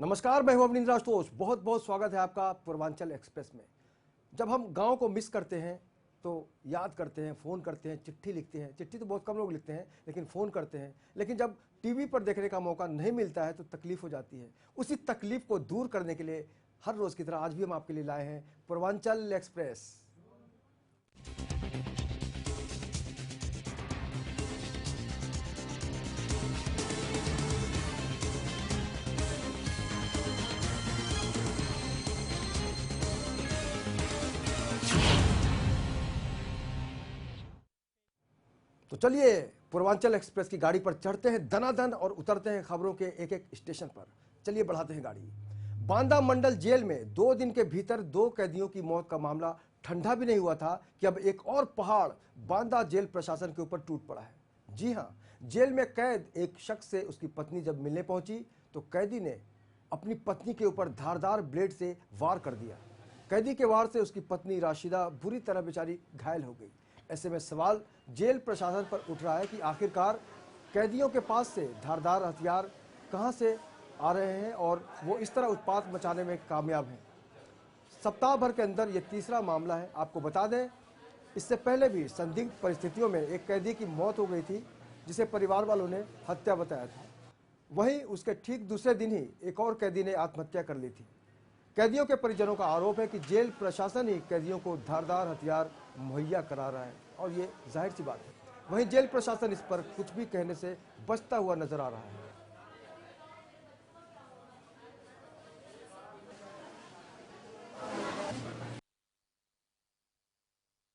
नमस्कार, मैं हूं अवनींद्र आशुतोष। बहुत बहुत स्वागत है आपका पूर्वांचल एक्सप्रेस में। जब हम गांव को मिस करते हैं तो याद करते हैं, फ़ोन करते हैं, चिट्ठी लिखते हैं। चिट्ठी तो बहुत कम लोग लिखते हैं, लेकिन फ़ोन करते हैं। लेकिन जब टीवी पर देखने का मौका नहीं मिलता है तो तकलीफ़ हो जाती है। उसी तकलीफ़ को दूर करने के लिए हर रोज़ की तरह आज भी हम आपके लिए लाए हैं पूर्वांचल एक्सप्रेस। तो चलिए पूर्वांचल एक्सप्रेस की गाड़ी पर चढ़ते हैं दनादन और उतरते हैं खबरों के एक एक स्टेशन पर। चलिए बढ़ाते हैं गाड़ी। बांदा मंडल जेल में 2 दिन के भीतर 2 कैदियों की मौत का मामला ठंडा भी नहीं हुआ था कि अब एक और पहाड़ बांदा जेल प्रशासन के ऊपर टूट पड़ा है। जी हां, जेल में कैद एक शख्स से उसकी पत्नी जब मिलने पहुंची तो कैदी ने अपनी पत्नी के ऊपर धारदार ब्लेड से वार कर दिया। कैदी के वार से उसकी पत्नी राशिदा बुरी तरह बेचारी घायल हो गई। ऐसे में सवाल जेल प्रशासन पर उठ रहा है कि आखिरकार कैदियों के पास से धारदार हथियार कहां से आ रहे हैं और वो इस तरह उत्पात मचाने में कामयाब हैं। सप्ताह भर के अंदर ये तीसरा मामला है। आपको बता दें, इससे पहले भी संदिग्ध परिस्थितियों में एक कैदी की मौत हो गई थी, जिसे परिवार वालों ने हत्या बताया था। वहीं उसके ठीक दूसरे दिन ही एक और कैदी ने आत्महत्या कर ली थी। कैदियों के परिजनों का आरोप है कि जेल प्रशासन ही कैदियों को धारदार हथियार मुहैया करा रहा है और ये जाहिर सी बात है। वहीं जेल प्रशासन इस पर कुछ भी कहने से बचता हुआ नजर आ रहा है।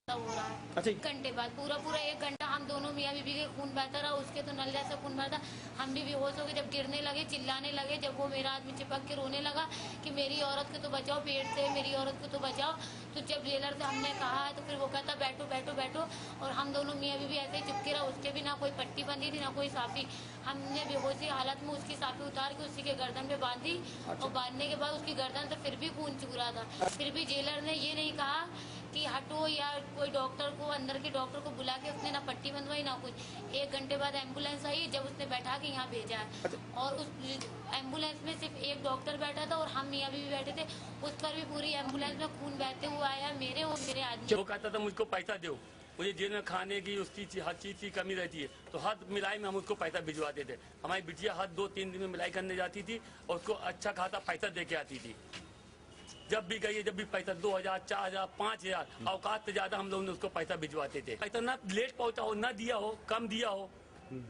हो रहा है। अच्छा, घंटे बाद पूरा 1 घंटा हम दोनों मियाँ बीबी के खून बहता रहा। उसके तो नल जैसा खून बहता। हम भी बेहोश हो गए। जब गिरने लगे, चिल्लाने लगे, जब वो मेरा आदमी चिपक के रोने लगा कि मेरी औरत को तो बचाओ, पेट से मेरी औरत को तो बचाओ। तो जब जेलर से हमने कहा तो फिर वो कहता बैठो बैठो बैठो। और हम दोनों मियाँ बीबी ऐसे ही चिपके रहा। उसके भी ना कोई पट्टी बंधी थी ना कोई साफी। हमने बेहोशी हालत में उसकी साफी उतार के उसी के गर्दन पे बांधी। और बांधने के बाद उसकी गर्दन से फिर भी खून चूर रहा था। फिर भी जेलर ने ये नहीं कहा कि हटो या कोई डॉक्टर को, अंदर के डॉक्टर को बुला के उसने ना पट्टी बंधवाई ना कुछ। 1 घंटे बाद एम्बुलेंस आई, जब उसने बैठा के यहाँ भेजा है। और उस एम्बुलेंस में सिर्फ एक डॉक्टर बैठा था और हम मियाँ भी बैठे थे। उस पर भी पूरी एम्बुलेंस में खून बहते हुए आया मेरे और मेरे आदमी। वो कहता था मुझको पैसा दो, मुझे जेल में खाने की उसकी हर चीज की कमी रहती है, तो हर मिलाई में हम उसको पैसा भिजवाते थे। हमारी बिटिया हर 2-3 दिन में मिलाई करने जाती थी और उसको अच्छा खासा पैसा दे के आती थी। जब भी गई, जब भी पैसा 2000, 4000, 5000 औकात से ज्यादा हम लोग ने उसको पैसा भिजवाते थे। पैसा ना लेट पहुंचा हो, ना दिया हो, कम दिया हो,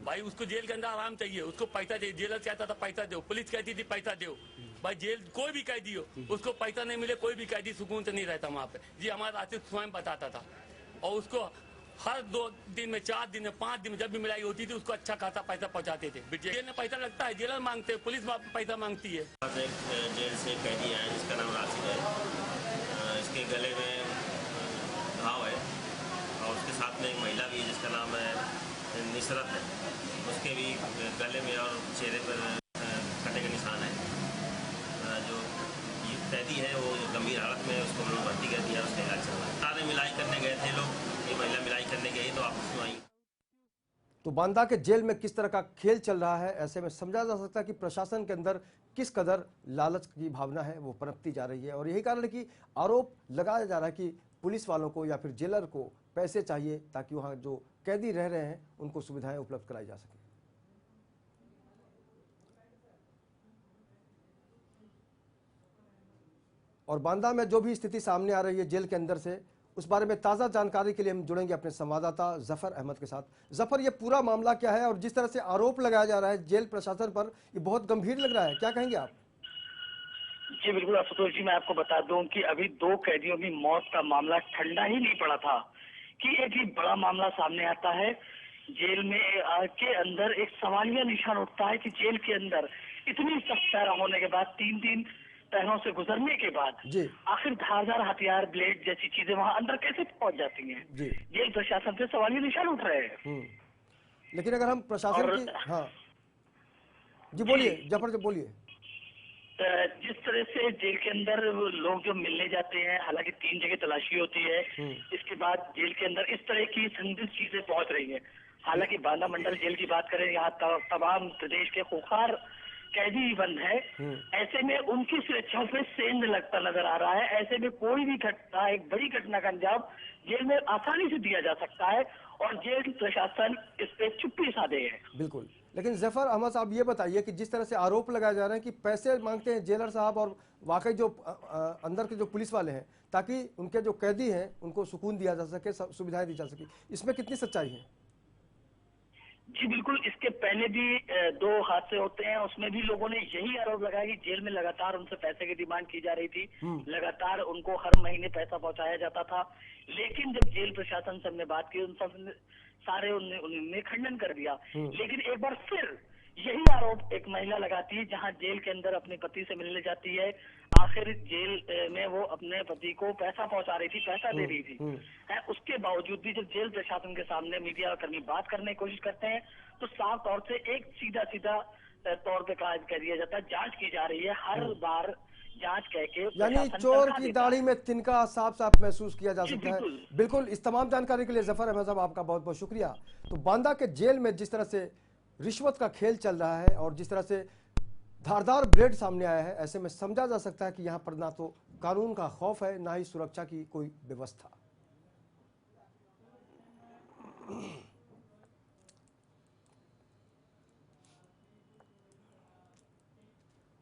भाई उसको जेल के अंदर आराम चाहिए, उसको पैसा चाहिए। जेलर कहता था पैसा दो, पुलिस कहती थी पैसा दो। भाई जेल कोई भी कैदी हो, उसको पैसा नहीं मिले कोई भी कैदी सुकून से नहीं रहता वहाँ पे। जी हमारा आशिक स्वयं बताता था। और उसको हर 2 दिन में, 4 दिन में, 5 दिन में जब भी मिलाई होती थी उसको अच्छा खासा पैसा पहुंचाते थे। जेल में पैसा लगता है, जेलर मांगते हैं, पुलिस पैसा मांगती है। जेल से कैदी है जिसका नाम राशिद है। इसके गले में घाव है और उसके साथ में एक महिला भी है जिसका नाम है निसरत है। उसके भी गले में और चेहरे पर कटे के निशान है। जो ये कैदी है वो गंभीर हालत में है, उसको हम लोग भर्ती कर दिया, उसका इलाज चल रहा है। सारे मिलाई करने गए थे लोग, ये महिला मिलाई करने गई तो आपस में आई। तो बांदा के जेल में किस तरह का खेल चल रहा है, ऐसे में समझा जा सकता है कि प्रशासन के अंदर किस कदर लालच की भावना है वो पनपती जा रही है। और यही कारण है कि आरोप लगाया जा रहा है कि पुलिस वालों को या फिर जेलर को पैसे चाहिए ताकि वहाँ जो कैदी रह रहे हैं उनको सुविधाएं उपलब्ध कराई जा सके। और बांदा में जो भी स्थिति सामने आ रही है जेल के अंदर से, उस बारे में ताज़ा जानकारी के लिए हम जुड़ेंगे अपने संवाददाता जफर अहमद के साथ। जफर, ये पूरा मामला क्या है और जिस तरह से आरोप लगाया जा रहा है जेल प्रशासन पर, ये बहुत गंभीर लग रहा है, क्या कहेंगे आप? जी बिल्कुल आशुतोष जी, मैं आपको बता दूं कि अभी 2 कैदियों की मौत का मामला ठंडा ही नहीं पड़ा था कि एक ही बड़ा मामला सामने आता है। जेल में के अंदर एक सवालिया निशान उठता है कि जेल के अंदर इतनी सख्त पैरा होने के बाद, 3-3 पैरों से गुजरने के बाद जी आखिर धारदार हथियार, ब्लेड जैसी चीजें वहां अंदर कैसे पहुंच जाती हैं? जी जेल प्रशासन से सवालिया निशान उठ रहे हैं। लेकिन अगर हम प्रशासन और की, हाँ जी बोलिए जफर, जी बोलिए। जिस तरह से जेल के अंदर लोग जो मिलने जाते हैं, हालांकि 3 जगह तलाशी होती है, इसके बाद जेल के अंदर इस तरह की संदिग्ध चीजें पहुंच रही हैं। हालांकि बांदा मंडल जेल की बात करें, यहाँ तमाम प्रदेश के खूंखार कैदी भी बंद है, ऐसे में उनकी सुरक्षा पे सेंध लगता नजर आ रहा है। ऐसे में कोई भी घटना, एक बड़ी घटना का अंजाम जेल में आसानी से दिया जा सकता है और जेल प्रशासन इस पे चुप्पी साधे है। बिल्कुल, लेकिन जफर अहमद साहब ये बताइए कि जिस तरह से आरोप लगाए जा रहे हैं कि पैसे मांगते हैं जेलर साहब और वाकई जो अंदर के जो पुलिस वाले हैं, ताकि उनके जो कैदी हैं उनको सुकून दिया जा सके, सुविधाएं दी जा सके, इसमें कितनी सच्चाई है? जी बिल्कुल, इसके पहले भी 2 हादसे होते हैं, उसमें भी लोगों ने यही आरोप लगाया कि जेल में लगातार उनसे पैसे की डिमांड की जा रही थी, लगातार उनको हर महीने पैसा पहुंचाया जाता था। लेकिन जब जेल प्रशासन से हमने बात की, उन सब सारे उन्होंने खंडन कर दिया। लेकिन एक बार फिर यही आरोप एक महिला लगाती है, जहां जेल के अंदर अपने पति से मिलने जाती है। आखिर जेल में वो अपने पति को पैसा पहुंचा रही थी, पैसा दे रही थी, उसके बावजूद भी जब जेल प्रशासन के सामने मीडिया कर्मी बात करने की कोशिश करते हैं तो साफ तौर से एक सीधा तौर पे कह दिया जाता है जांच की जा रही है। हर बार जांच कह के यानी चोर की दाढ़ी में तिनका साफ साफ महसूस किया जा सकता है। बिल्कुल, इस तमाम जानकारी के लिए जफर अहमद साहब आपका बहुत बहुत शुक्रिया। तो बांदा के जेल में जिस तरह से रिश्वत का खेल चल रहा है और जिस तरह से धारदार ब्लेड सामने आया है, ऐसे में समझा जा सकता है कि यहाँ पर ना तो कानून का खौफ है, ना ही सुरक्षा की कोई व्यवस्था।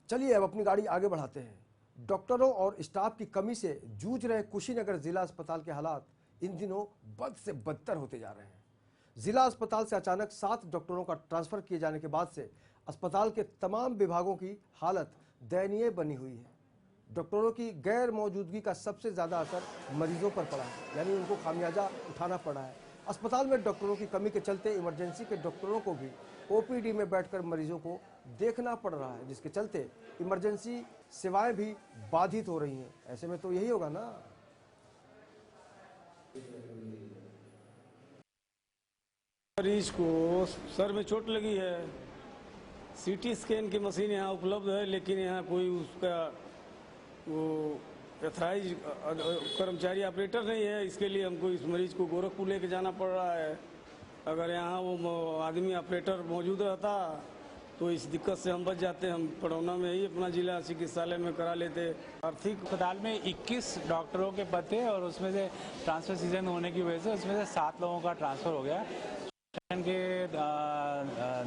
चलिए अब अपनी गाड़ी आगे बढ़ाते हैं। डॉक्टरों और स्टाफ की कमी से जूझ रहे कुशीनगर जिला अस्पताल के हालात इन दिनों बद से बदतर होते जा रहे हैं। जिला अस्पताल से अचानक 7 डॉक्टरों का ट्रांसफर किए जाने के बाद से अस्पताल के तमाम विभागों की हालत दयनीय बनी हुई है। डॉक्टरों की गैर मौजूदगी का सबसे ज़्यादा असर मरीजों पर पड़ा है, यानी उनको खामियाजा उठाना पड़ा है। अस्पताल में डॉक्टरों की कमी के चलते इमरजेंसी के डॉक्टरों को भी ओपीडी में बैठकर मरीजों को देखना पड़ रहा है, जिसके चलते इमरजेंसी सेवाएं भी बाधित हो रही हैं। ऐसे में तो यही होगा ना। मरीज को सर में चोट लगी है, सीटी स्कैन की मशीन यहाँ उपलब्ध है, लेकिन यहाँ कोई उसका वो एथराइज कर्मचारी ऑपरेटर नहीं है। इसके लिए हमको इस मरीज को गोरखपुर लेके जाना पड़ रहा है। अगर यहाँ वो आदमी ऑपरेटर मौजूद रहता तो इस दिक्कत से हम बच जाते। हम पड़ौना में ही अपना जिला चिकित्सालय में करा लेते। आर्थिक अस्पताल में 21 डॉक्टरों के पद थे और उसमें से ट्रांसफर सीजन होने की वजह से उसमें से 7 लोगों का ट्रांसफर हो गया। के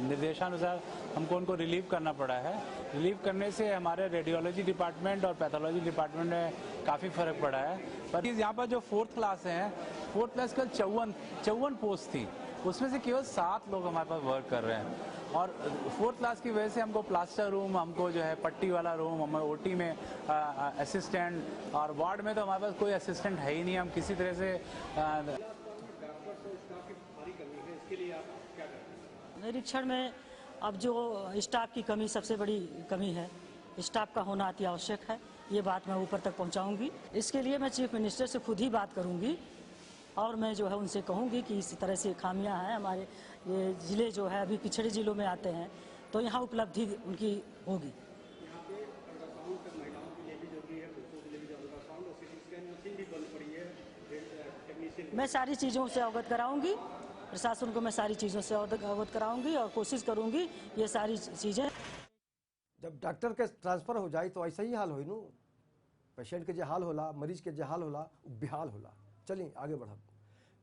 निर्देशानुसार हमको उनको रिलीव करना पड़ा है। रिलीव करने से हमारे रेडियोलॉजी डिपार्टमेंट और पैथोलॉजी डिपार्टमेंट में काफ़ी फ़र्क पड़ा है। पर यहाँ पर जो 4th क्लास हैं, 4th क्लास का 54 पोस्ट थी, उसमें से केवल 7 लोग हमारे पास वर्क कर रहे हैं। और 4th क्लास की वजह से हमको प्लास्टर रूम, हमको जो है पट्टी वाला रूम, हमारे ओटी में असिस्टेंट, और वार्ड में तो हमारे पास कोई असिस्टेंट है ही नहीं। हम किसी तरह से निरीक्षण में अब जो स्टाफ की कमी सबसे बड़ी कमी है, स्टाफ का होना अति आवश्यक है। ये बात मैं ऊपर तक पहुंचाऊंगी। इसके लिए मैं चीफ मिनिस्टर से खुद ही बात करूंगी और मैं जो है उनसे कहूंगी कि इस तरह से खामियां हैं। हमारे ये ज़िले जो है अभी पिछड़े ज़िलों में आते हैं, तो यहाँ उपलब्धि उनकी होगी। मैं सारी चीज़ों से अवगत कराऊंगी, प्रशासन को मैं सारी चीज़ों से अवगत कराऊंगी और कोशिश करूंगी ये सारी चीज़ें। जब डॉक्टर के ट्रांसफर हो जाए तो ऐसा ही हाल हो नू, पेशेंट के जो हाल होला, मरीज के जो हाल होला, बेहाल होला। चलिए आगे बढ़ब।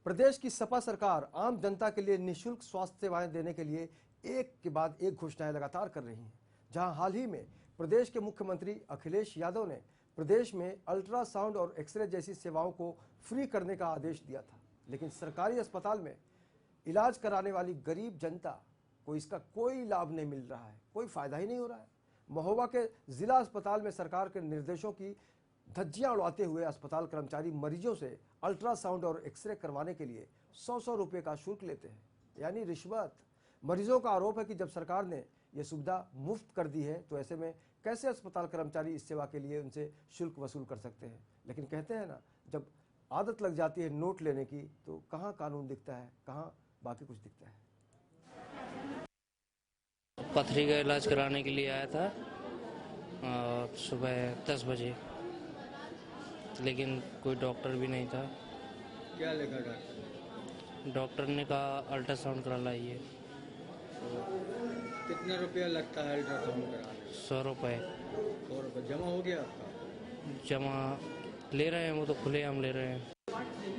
प्रदेश की सपा सरकार आम जनता के लिए निःशुल्क स्वास्थ्य सेवाएं देने के लिए एक के बाद एक घोषणाएं लगातार कर रही हैं। जहां हाल ही में प्रदेश के मुख्यमंत्री अखिलेश यादव ने प्रदेश में अल्ट्रासाउंड और एक्सरे जैसी सेवाओं को फ्री करने का आदेश दिया था, लेकिन सरकारी अस्पताल में इलाज कराने वाली गरीब जनता को इसका कोई लाभ नहीं मिल रहा है, कोई फायदा ही नहीं हो रहा है। महोबा के जिला अस्पताल में सरकार के निर्देशों की धज्जियां उड़ाते हुए अस्पताल कर्मचारी मरीजों से अल्ट्रासाउंड और एक्सरे करवाने के लिए 100 रुपये का शुल्क लेते हैं, यानी रिश्वत। मरीजों का आरोप है कि जब सरकार ने यह सुविधा मुफ्त कर दी है तो ऐसे में कैसे अस्पताल कर्मचारी इस सेवा के लिए उनसे शुल्क वसूल कर सकते हैं। लेकिन कहते हैं ना, जब आदत लग जाती है नोट लेने की तो कहाँ कानून दिखता है, कहाँ बाकी कुछ दिखता है। पथरी का इलाज कराने के लिए आया था सुबह 10 बजे, लेकिन कोई डॉक्टर भी नहीं था। क्या लिखा डॉक्टर ने कहा अल्ट्रासाउंड करा लाइए। कितना रुपया लगता है अल्ट्रासाउंड कराने? 100 रुपये। 100 रुपये जमा हो गया आपका? जमा ले रहे हैं, वो तो खुलेआम ले रहे हैं।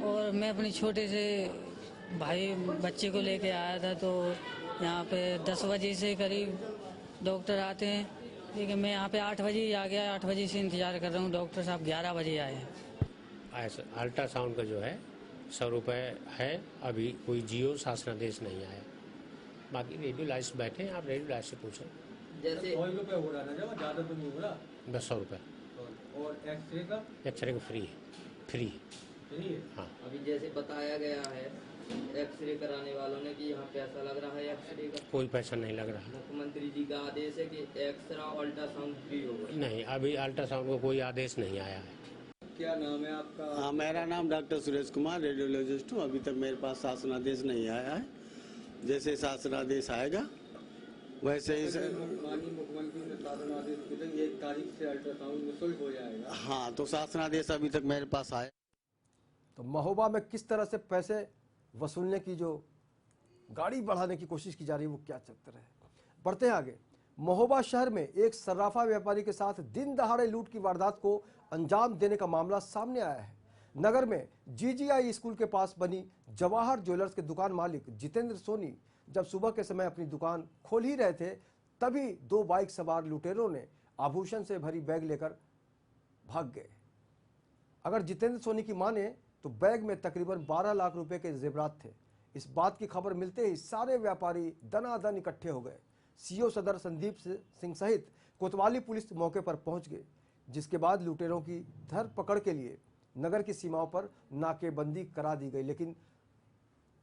और मैं अपने छोटे से भाई बच्चे को लेके आया था, तो यहाँ पे 10 बजे से करीब डॉक्टर आते हैं, लेकिन मैं यहाँ पे 8 बजे ही आ गया। 8 बजे से इंतजार कर रहा हूँ, डॉक्टर साहब 11 बजे आए हैं। अल्ट्रासाउंड का जो है 100 रुपये है। अभी कोई जियो शासनादेश नहीं आया। बाकी रेडियोलाइज बैठे हैं, आप रेडियोलाइज से पूछें। जैसे 100 रुपये हो रहा है ना, ज़्यादा तो नहीं हो रहा? बस 100 रुपये। और एक्सरे का? एक्सरे का फ्री फ्री है? हाँ। अभी जैसे बताया गया है एक्सरे कराने वालों ने कि यहाँ पैसा लग रहा है एक्सरे का। कोई पैसा नहीं लग रहा। मुख्यमंत्री जी का आदेश है कि एक्सरे अल्ट्रासाउंड फ्री होगा। नहीं, अभी अल्ट्रासाउंड का कोई आदेश नहीं आया है। क्या नाम है आपका? हाँ, मेरा नाम डॉक्टर सुरेश कुमार, रेडियोलॉजिस्ट हूँ। अभी तक मेरे पास शासनादेश नहीं आया है। जैसे शासनादेश आएगा वैसे ही माननीय मुख्यमंत्री ने शासनादेश दिया कि 1 तारीख से अल्ट्रासाउंड निःशुल्क हो जाएगा। हाँ, तो शासनादेश अभी तक मेरे पास आया। तो महोबा में किस तरह से पैसे वसूलने की जो गाड़ी बढ़ाने की कोशिश की जा रही है, वो क्या चक्कर है। बढ़ते हैं आगे। महोबा शहर में एक सर्राफा व्यापारी के साथ दिन दहाड़े लूट की वारदात को अंजाम देने का मामला सामने आया है। नगर में GGI स्कूल के पास बनी जवाहर ज्वेलर्स के दुकान मालिक जितेंद्र सोनी जब सुबह के समय अपनी दुकान खोल ही रहे थे, तभी 2 बाइक सवार लुटेरों ने आभूषण से भरी बैग लेकर भाग गए। अगर जितेंद्र सोनी की माने तो बैग में तकरीबन 12 लाख रुपए के जेवरात थे। इस बात की खबर मिलते ही सारे व्यापारी दनादन इकट्ठे हो गए। CO सदर संदीप सिंह सहित कोतवाली पुलिस मौके पर पहुंच गए, जिसके बाद लुटेरों की धरपकड़ के लिए नगर की सीमाओं पर नाकेबंदी करा दी गई, लेकिन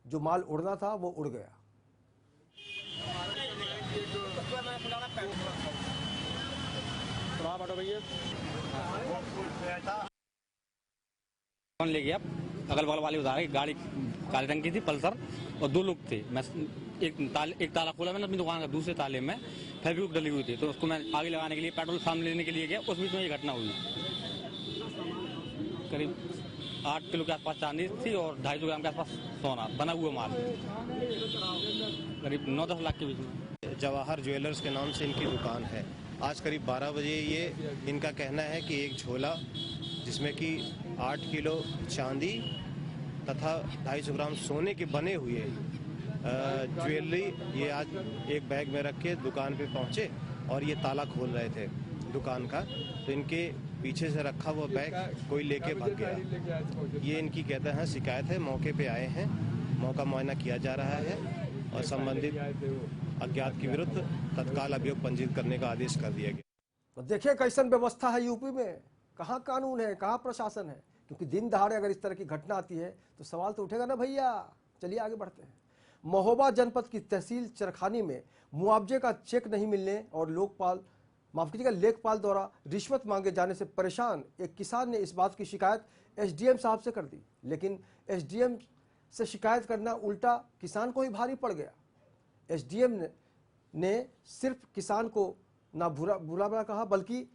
जो माल उड़ना था वो उड़ गया। ले गया, अगल बगल वाले उधार गाड़ी काले रंग की थी, पल्सर, और 2 लोग थे। मैं एक ताला खोला मैंने अपनी दुकान का, दूसरे ताले में फेविक्विक डली हुई थी, तो उसको मैं आगे लगाने के लिए पेट्रोल सामने लेने के लिए गया। उस बीच में ये घटना हुई। करीब 8 किलो के आसपास चांदी थी और 250 ग्राम के आसपास सोना, बना हुआ माल, करीब 9-10 लाख के बीच में। जवाहर ज्वेलर्स के नाम से इनकी दुकान है। आज करीब 12 बजे ये इनका कहना है कि एक झोला जिसमें कि 8 किलो चांदी तथा 250 ग्राम सोने के बने हुए ज्वेलरी ये आज एक बैग में रख के दुकान पे पहुंचे और ये ताला खोल रहे थे दुकान का, तो इनके पीछे से रखा हुआ बैग कोई लेके भाग गया। ये इनकी कहते हैं शिकायत है। मौके पे आए हैं, मौका मुआयना किया जा रहा है और संबंधित अज्ञात के विरुद्ध तत्काल अभियोग पंजीकृत करने का आदेश कर दिया गया। तो देखिए कैसन व्यवस्था है यूपी में, कहाँ कानून है, कहाँ प्रशासन है। क्योंकि दिन दहाड़े अगर इस तरह की घटना आती है तो सवाल तो उठेगा ना भैया। चलिए आगे बढ़ते हैं। महोबा जनपद की तहसील चरखानी में मुआवजे का चेक नहीं मिलने और लेखपाल द्वारा रिश्वत मांगे जाने से परेशान एक किसान ने इस बात की शिकायत SDM साहब से कर दी, लेकिन SDM से शिकायत करना उल्टा किसान को ही भारी पड़ गया। SDM ने सिर्फ किसान को ना बुरा कहा, बल्कि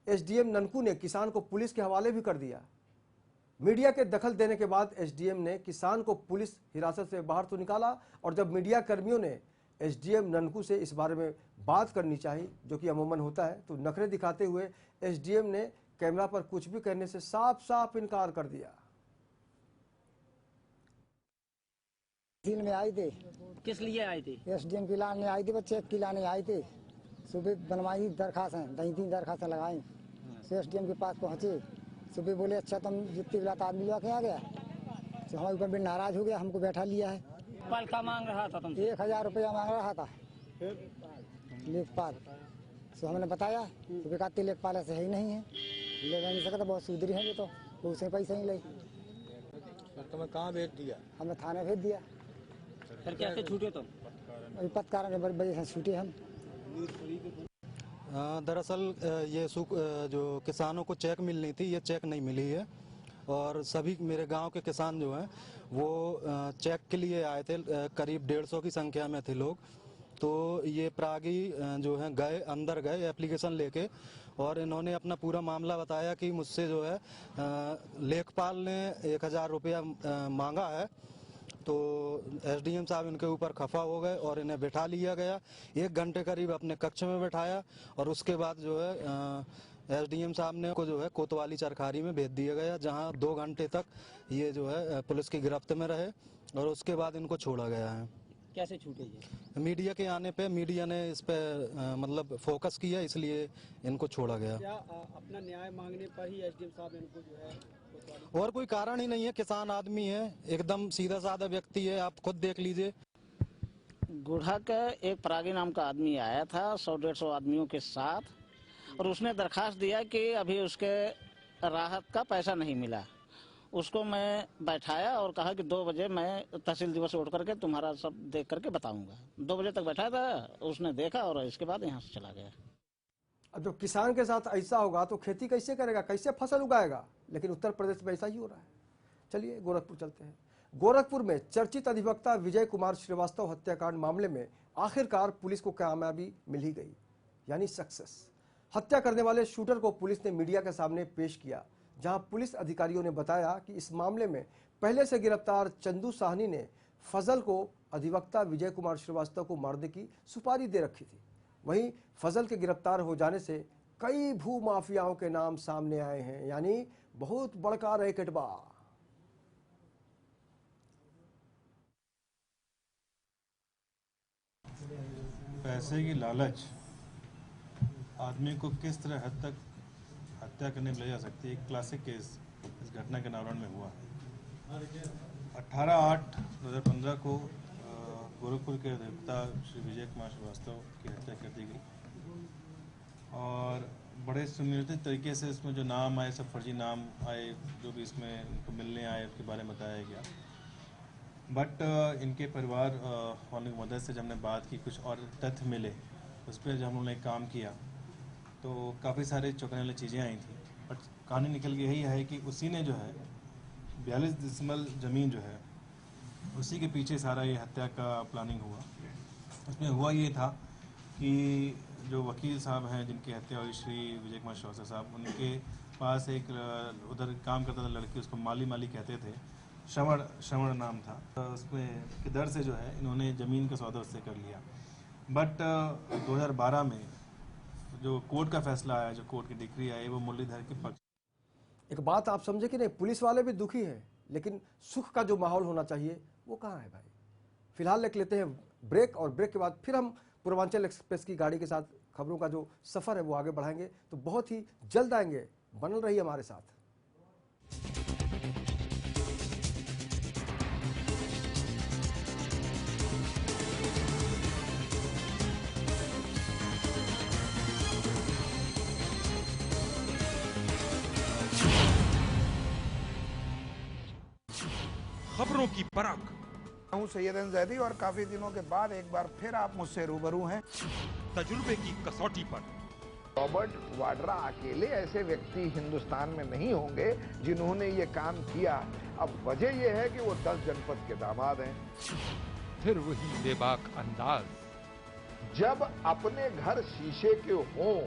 SDM ननकू ने किसान को पुलिस के हवाले भी कर दिया। मीडिया के दखल देने के बाद SDM ने किसान को पुलिस हिरासत से बाहर तो निकाला, और जब मीडिया कर्मियों ने SDM ननकू से इस बारे में बात करनी चाहिए, जो कि अमूमन होता है, तो नखरे दिखाते हुए SDM ने कैमरा पर कुछ भी कहने से साफ साफ इनकार कर दिया। दिन में आए थे। किस लिए आए थे? SDM की लाने आए थे, बच्चे की लाने आए थे। सुबह बनवाई दरखास्तें, 3 दरखास्तें लगाई। SDM के पास पहुँचे, सुबह बोले अच्छा तुम जितनी बिलात आदमी लगा के आ गया, तो हमारे ऊपर भी नाराज हो गया, हमको बैठा लिया है। लेखपाल का मांग रहा था तुमसे? 1000 रुपया मांग रहा था लेखपाल। तो हमने बताया, तो बेकार लेखपाल ऐसे है ही नहीं है, ले नहीं सकता, बहुत सुधरी है ये तो उसने पैसे नहीं ले। तुम्हें कहाँ भेज दिया? हमने थाने भेज दिया। फिर कैसे छूटे तुम? पत्रकारों के वजह से छूटे हम। दरअसल ये जो किसानों को चेक मिलनी थी, ये चेक नहीं मिली है, और सभी मेरे गांव के किसान जो हैं वो चेक के लिए आए थे। करीब 150 की संख्या में थे लोग। तो ये प्रागी जो हैं अंदर गए एप्लीकेशन लेके, और इन्होंने अपना पूरा मामला बताया कि मुझसे जो है लेखपाल ने 1000 रुपया मांगा है, तो एसडीएम साहब इनके ऊपर खफा हो गए और इन्हें बिठा लिया गया। 1 घंटे करीब अपने कक्ष में बिठाया और उसके बाद जो है एसडीएम साहब ने को जो है कोतवाली चरखारी में भेज दिया गया, जहां 2 घंटे तक ये जो है पुलिस की गिरफ्त में रहे और उसके बाद इनको छोड़ा गया है। कैसे छूटे ये? मीडिया के आने पे मीडिया ने इस पे मतलब फोकस किया, इसलिए इनको छोड़ा गया। क्या अपना न्याय मांगने पर ही एसडीएम साहब इनको जो है और कोई कारण ही नहीं है, किसान आदमी है, एकदम सीधा साधा व्यक्ति है, आप खुद देख लीजिए। गुढ़ा का एक परागी नाम का आदमी आया था 100-150 आदमियों के साथ और उसने दरखास्त दिया कि अभी उसके राहत का पैसा नहीं मिला। उसको मैं बैठाया और कहा कि 2 बजे मैं तहसील दिवस उठ करके तुम्हारा सब देख करके बताऊंगा। 2 बजे तक बैठा था, उसने देखा और इसके बाद यहाँ से चला गया। अब जब किसान के साथ ऐसा होगा तो खेती कैसे करेगा, कैसे फसल उगाएगा? लेकिन उत्तर प्रदेश में ऐसा ही हो रहा है। चलिए गोरखपुर चलते हैं। गोरखपुर में चर्चित अधिवक्ता विजय कुमार श्रीवास्तव हत्याकांड मामले में आखिरकार पुलिस को कामयाबी मिल ही गई, यानी सक्सेस। हत्या करने वाले शूटर को पुलिस ने मीडिया के सामने पेश किया, जहां पुलिस अधिकारियों ने बताया कि इस मामले में पहले से गिरफ्तार चंदू साहनी ने फजल को अधिवक्ता विजय कुमार श्रीवास्तव को मारने की सुपारी दे रखी थी। वहीं फजल के गिरफ्तार हो जाने से कई भू माफियाओं के नाम सामने आए हैं, यानी बहुत बड़का रैकेटबा। पैसे की लालच आदमी को किस तरह हद तक हत्या करने में ले जा सकती है। एक क्लासिक केस इस घटना के नारायण में हुआ। 18/8/2015 को गोरखपुर के अधिवक्ता श्री विजय कुमार श्रीवास्तव की हत्या कर दी गई और बड़े सुनियोजित तरीके से इसमें जो नाम आए, सब फर्जी नाम आए, जो भी इसमें इनको मिलने आए उसके बारे में बताया गया। बट इनके परिवार वालों की मदद से जब हमने बात की, कुछ और तथ्य मिले, उस पर जब हम लोगों ने काम किया तो काफ़ी सारे चौंकाने वाली चीज़ें आई थी। बट कहानी निकल के यही है कि उसी ने जो है 42 डिसमल ज़मीन जो है उसी के पीछे सारा ये हत्या का प्लानिंग हुआ। उसमें हुआ ये था कि जो वकील साहब हैं जिनकी हत्या हुई, श्री विजय कुमार श्रीवास्तव साहब, उनके पास एक उधर काम करता था लड़की, उसको माली कहते थे, श्रवण नाम था। उसमें के दर से जो है इन्होंने ज़मीन का सौदा उससे कर लिया। बट 2012 में जो कोर्ट का फैसला आया, जो कोर्ट की डिक्री आई, वो मुरलीधर के पक्ष। एक बात आप समझे कि नहीं, पुलिस वाले भी दुखी हैं, लेकिन सुख का जो माहौल होना चाहिए वो कहाँ है भाई। फिलहाल लेकर लेते हैं ब्रेक और ब्रेक के बाद फिर हम पूर्वांचल एक्सप्रेस की गाड़ी के साथ खबरों का जो सफर है वो आगे बढ़ाएंगे। तो बहुत ही जल्द आएंगे, बनल रहिए हमारे साथ। खबरों की परख। हूं सैयद जैदी और काफी दिनों के बाद एक बार फिर आप मुझसे रूबरू हैं तजुर्बे की कसौटी पर। रॉबर्ट वाड्रा अकेले ऐसे व्यक्ति हिंदुस्तान में नहीं होंगे जिन्होंने ये काम किया। अब वजह यह है कि वो 10 जनपद के दामाद हैं। फिर वही बेबाक अंदाज। जब अपने घर शीशे के हों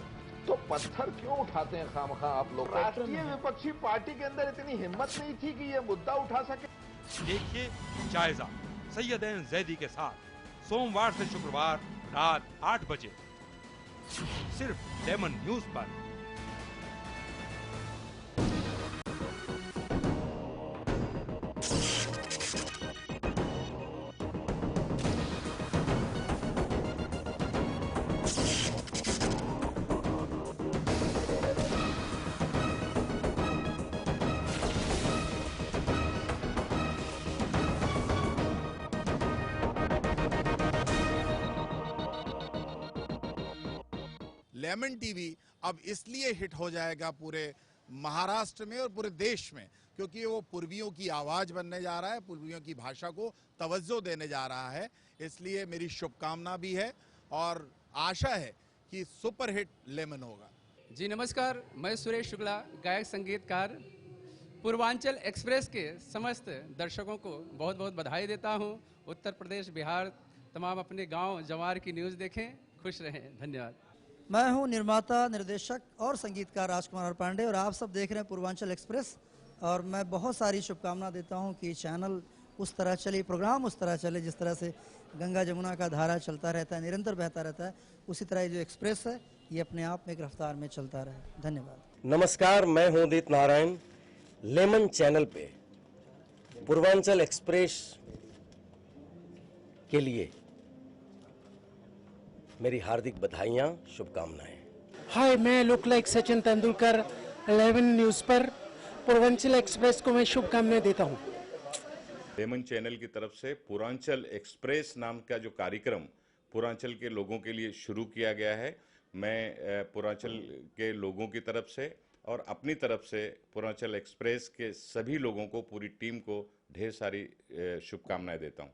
तो पत्थर क्यों उठाते हैं खामखा आप लोग? राष्ट्रीय विपक्षी पार्टी के अंदर इतनी हिम्मत नहीं थी कि ये मुद्दा उठा सके। देखिए जायजा सैयद जैदी के साथ सोमवार से शुक्रवार रात 8 बजे सिर्फ लेमन न्यूज पर। लेमन टीवी अब इसलिए हिट हो जाएगा पूरे महाराष्ट्र में और पूरे देश में क्योंकि वो पूर्वियों की आवाज बनने जा रहा है, पूर्वियों की भाषा को तवज्जो देने जा रहा है। इसलिए मेरी शुभकामना भी है और आशा है कि सुपरहिट लेमन होगा। जी नमस्कार, मैं सुरेश शुक्ला, गायक संगीतकार। पूर्वांचल एक्सप्रेस के समस्त दर्शकों को बहुत बहुत बधाई देता हूं। उत्तर प्रदेश, बिहार, तमाम अपने गांव जवार की न्यूज़ देखें, खुश रहें। धन्यवाद। मैं हूं निर्माता, निर्देशक और संगीतकार राजकुमार पांडे और आप सब देख रहे हैं पूर्वांचल एक्सप्रेस। और मैं बहुत सारी शुभकामना देता हूं कि चैनल उस तरह चले, प्रोग्राम उस तरह चले जिस तरह से गंगा जमुना का धारा चलता रहता है, निरंतर बहता रहता है, उसी तरह ये जो एक्सप्रेस है ये अपने आप में एक रफ्तार में चलता रहे। धन्यवाद। नमस्कार, मैं हूं उदित नारायण। लेमन चैनल पे पूर्वांचल एक्सप्रेस के लिए मेरी हार्दिक बधाइयां, शुभकामनाएं। हाय, मैं look like Sachin Tendulkar 11 news पर पूर्वांचल एक्सप्रेस को मैं शुभकामनाएं देता हूं। लेमन चैनल की तरफ से पूर्वांचल एक्सप्रेस नाम का जो कार्यक्रम पूर्वांचल के लोगों के लिए शुरू किया गया है, मैं पूर्वांचल के लोगों की तरफ से और अपनी तरफ से पूर्वांचल एक्सप्रेस के सभी लोगों को, पूरी टीम को ढेर सारी शुभकामनाएं देता हूं।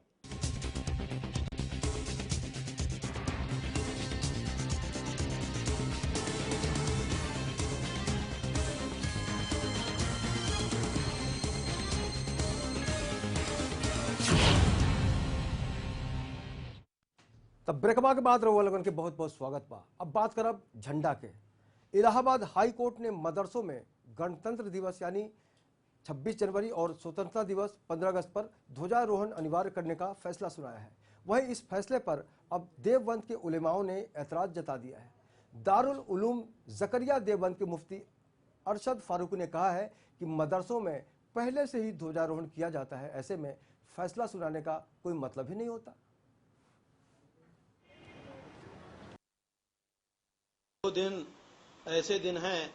तब ब्रेकबा के बाद रउआ लोगन के बहुत बहुत स्वागत बा। अब बात करब झंडा के। इलाहाबाद हाई कोर्ट ने मदरसों में गणतंत्र दिवस यानी 26 जनवरी और स्वतंत्रता दिवस 15 अगस्त पर ध्वजारोहण अनिवार्य करने का फैसला सुनाया है। वहीं इस फैसले पर अब देवबंद के उलेमाओं ने ऐतराज जता दिया है। दारुल उलूम जकरिया देवबंद के मुफ्ती अरशद फारूकी ने कहा है कि मदरसों में पहले से ही ध्वजारोहण किया जाता है, ऐसे में फैसला सुनाने का कोई मतलब ही नहीं होता। दो दिन ऐसे दिन हैं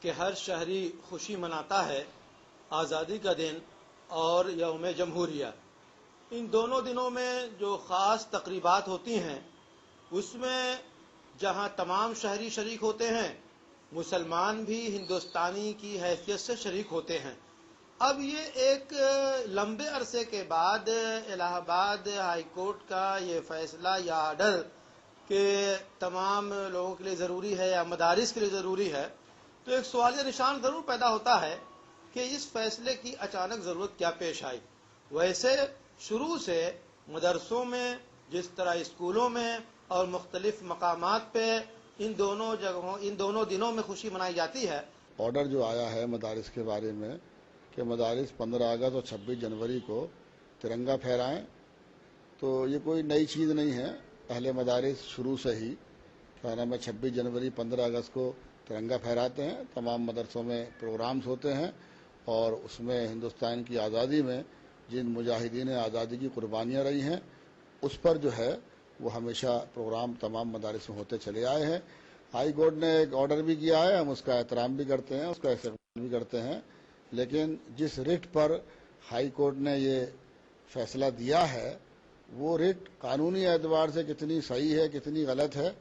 कि हर शहरी खुशी मनाता है, आज़ादी का दिन और यौम जमहूरिया। इन दोनों दिनों में जो ख़ास तकरीबात होती हैं उसमें जहां तमाम शहरी शरीक होते हैं, मुसलमान भी हिंदुस्तानी की हैसियत से शरीक होते हैं। अब ये एक लंबे अरसे के बाद इलाहाबाद हाई कोर्ट का ये फैसला या आर्डर कि तमाम लोगों के लिए ज़रूरी है या मदारिस के लिए ज़रूरी है, तो एक सवालिया निशान ज़रूर पैदा होता है कि इस फैसले की अचानक ज़रूरत क्या पेश आई। वैसे शुरू से मदरसों में, जिस तरह स्कूलों में और मुख्तलिफ मकामात पे इन दोनों दिनों में खुशी मनाई जाती है। ऑर्डर जो आया है मदारिस के बारे में कि मदारिस 15 अगस्त और 26 जनवरी को तिरंगा फहराएं, तो ये कोई नई चीज़ नहीं है। पहले मदारिस शुरू से ही क्या नाम है 26 जनवरी 15 अगस्त को तिरंगा फहराते हैं। तमाम मदरसों में प्रोग्राम्स होते हैं और उसमें हिंदुस्तान की आज़ादी में जिन मुजाहिदीन आज़ादी की कुर्बानियाँ रही हैं उस पर जो है वो हमेशा प्रोग्राम तमाम मदारिस में होते चले आए हैं। हाई कोर्ट ने एक ऑर्डर भी किया है, हम उसका एहतराम भी करते हैं, उसका इस्तेमाल भी करते हैं, लेकिन जिस रिट पर हाई कोर्ट ने ये फैसला दिया है वो रिट कानूनी एतबार से कितनी सही है कितनी गलत है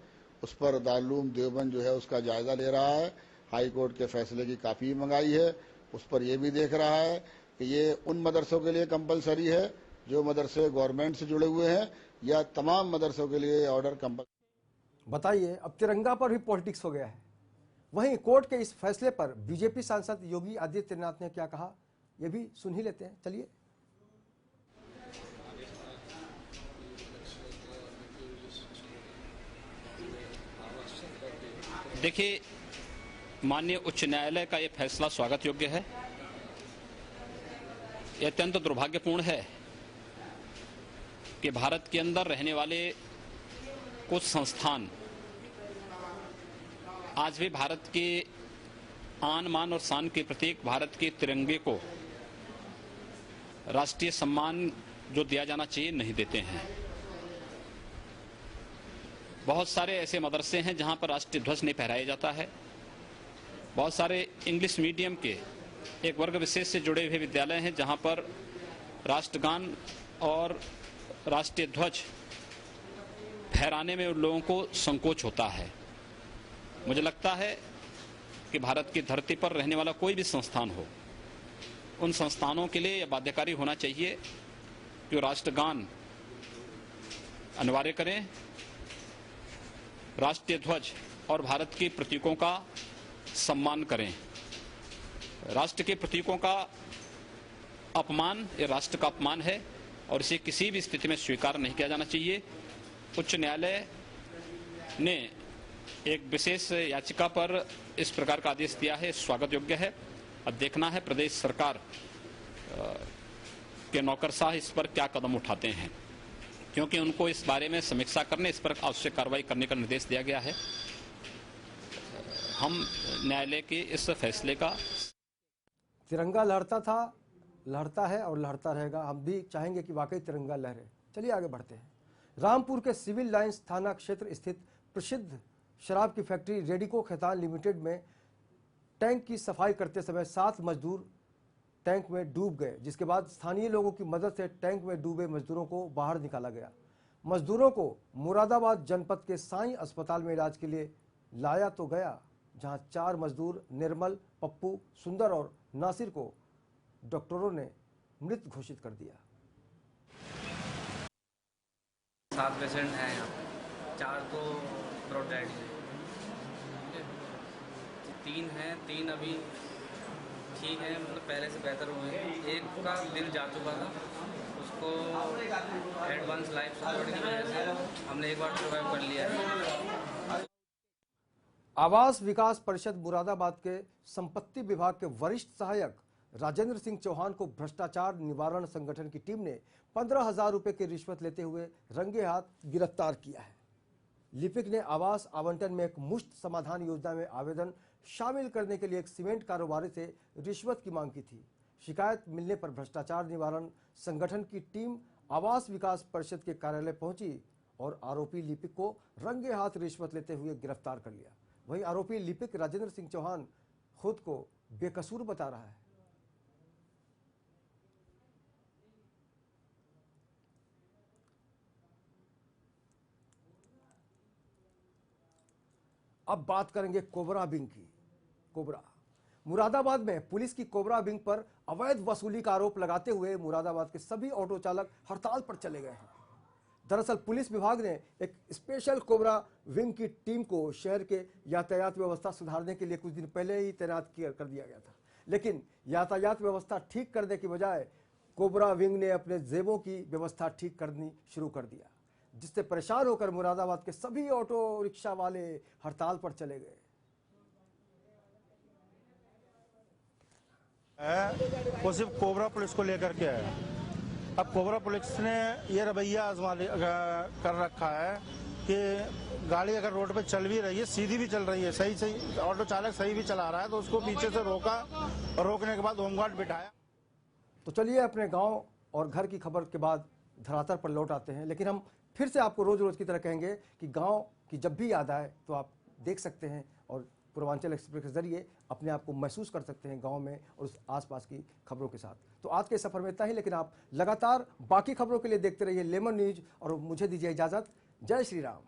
उस पर दारुल उलूम देवबंद जो है उसका जायजा ले रहा है। हाई कोर्ट के फैसले की कापी मंगाई है, उस पर यह भी देख रहा है कि ये उन मदरसों के लिए कंपलसरी है जो मदरसे गवर्नमेंट से जुड़े हुए हैं या तमाम मदरसों के लिए ऑर्डर कंपलसरी। बताइए, अब तिरंगा पर भी पॉलिटिक्स हो गया है। वहीं कोर्ट के इस फैसले पर बीजेपी सांसद योगी आदित्यनाथ ने क्या कहा, ये भी सुन ही लेते हैं। चलिए। देखिए, माननीय उच्च न्यायालय का ये फैसला स्वागत योग्य है। यह अत्यंत दुर्भाग्यपूर्ण है कि भारत के अंदर रहने वाले कुछ संस्थान आज भी भारत के आन मान और शान के प्रतीक भारत के तिरंगे को राष्ट्रीय सम्मान जो दिया जाना चाहिए नहीं देते हैं। बहुत सारे ऐसे मदरसे हैं जहां पर राष्ट्रीय ध्वज नहीं फहराया जाता है। बहुत सारे इंग्लिश मीडियम के एक वर्ग विशेष से जुड़े हुए विद्यालय हैं जहां पर राष्ट्रगान और राष्ट्रीय ध्वज फहराने में उन लोगों को संकोच होता है। मुझे लगता है कि भारत की धरती पर रहने वाला कोई भी संस्थान हो, उन संस्थानों के लिए यह बाध्यकारी होना चाहिए जो राष्ट्रगान अनिवार्य करें, राष्ट्रीय ध्वज और भारत के प्रतीकों का सम्मान करें। राष्ट्र के प्रतीकों का अपमान ये राष्ट्र का अपमान है और इसे किसी भी स्थिति में स्वीकार नहीं किया जाना चाहिए। उच्च न्यायालय ने एक विशेष याचिका पर इस प्रकार का आदेश दिया है, स्वागत योग्य है। अब देखना है प्रदेश सरकार के नौकरशाह इस पर क्या कदम उठाते हैं, क्योंकि उनको इस बारे में समीक्षा करने, इस पर आवश्यक कार्रवाई करने का निर्देश दिया गया है। हम न्यायालय के इस फैसले का तिरंगा लहरता था, लहरता है और लहरता रहेगा। हम भी चाहेंगे कि वाकई तिरंगा लहरे। चलिए आगे बढ़ते हैं। रामपुर के सिविल लाइंस थाना क्षेत्र स्थित प्रसिद्ध शराब की फैक्ट्री रेडिको खैतान लिमिटेड में टैंक की सफाई करते समय 7 मजदूर टैंक में डूब गए, जिसके बाद स्थानीय लोगों की मदद से टैंक में डूबे मजदूरों को बाहर निकाला गया। मजदूरों को मुरादाबाद जनपद के साईं अस्पताल में इलाज के लिए लाया तो गया, जहां 4 मजदूर निर्मल, पप्पू, सुंदर और नासिर को डॉक्टरों ने मृत घोषित कर दिया। 7 पेशेंट हैं यहाँ, 4 तो प्रोटेक्ट हैं, 3 हैं, 3 अभी ठीक है, मतलब पहले से बेहतर हुए हैं। एक का दिल जा चुका था, उसको एडवांस लाइफ सपोर्ट की वजह से हमने एक बार सर्वाइव कर लिया है। आवास विकास परिषद मुरादाबाद के संपत्ति विभाग के वरिष्ठ सहायक राजेंद्र सिंह चौहान को भ्रष्टाचार निवारण संगठन की टीम ने 15,000 रुपए की रिश्वत लेते हुए रंगे हाथ गिरफ्तार किया है। लिपिक ने आवास आवंटन में एक मुश्त समाधान योजना में आवेदन शामिल करने के लिए एक सीमेंट कारोबारी से रिश्वत की मांग की थी। शिकायत मिलने पर भ्रष्टाचार निवारण संगठन की टीम आवास विकास परिषद के कार्यालय पहुंची और आरोपी लिपिक को रंगे हाथ रिश्वत लेते हुए गिरफ्तार कर लिया। वहीं आरोपी लिपिक राजेंद्र सिंह चौहान खुद को बेकसूर बता रहा है। अब बात करेंगे कोबरा विंग की। कोबरा मुरादाबाद में पुलिस की कोबरा विंग पर अवैध वसूली का आरोप लगाते हुए मुरादाबाद के सभी ऑटो चालक हड़ताल पर चले गए हैं। दरअसल पुलिस विभाग ने एक स्पेशल कोबरा विंग की टीम को शहर के यातायात व्यवस्था सुधारने के लिए कुछ दिन पहले ही तैनात कर दिया गया था, लेकिन यातायात व्यवस्था ठीक करने की बजाय कोबरा विंग ने अपने जेबों की व्यवस्था ठीक करनी शुरू कर दिया, जिससे परेशान होकर मुरादाबाद के सभी ऑटो रिक्शा वाले हड़ताल पर चले गए। वो सिर्फ कोबरा पुलिस को लेकर के है। अब कोबरा पुलिस ने ये रवैया आजमा कर रखा है कि गाड़ी अगर रोड पे चल भी रही है, सीधी भी चल रही है, सही ऑटो चालक सही भी चला रहा है, तो उसको पीछे से रोका और रोकने के बाद होमगार्ड बिठाया। तो चलिए अपने गांव और घर की खबर के बाद धरातल पर लौट आते हैं, लेकिन हम फिर से आपको रोज रोज की तरह कहेंगे कि गांव की जब भी याद आए तो आप देख सकते हैं और पूर्वांचल एक्सप्रेस के जरिए अपने आप को महसूस कर सकते हैं गांव में और उस आसपास की खबरों के साथ। तो आज के सफर में इतना ही, लेकिन आप लगातार बाकी खबरों के लिए देखते रहिए लेमन न्यूज और मुझे दीजिए इजाजत। जय श्री राम।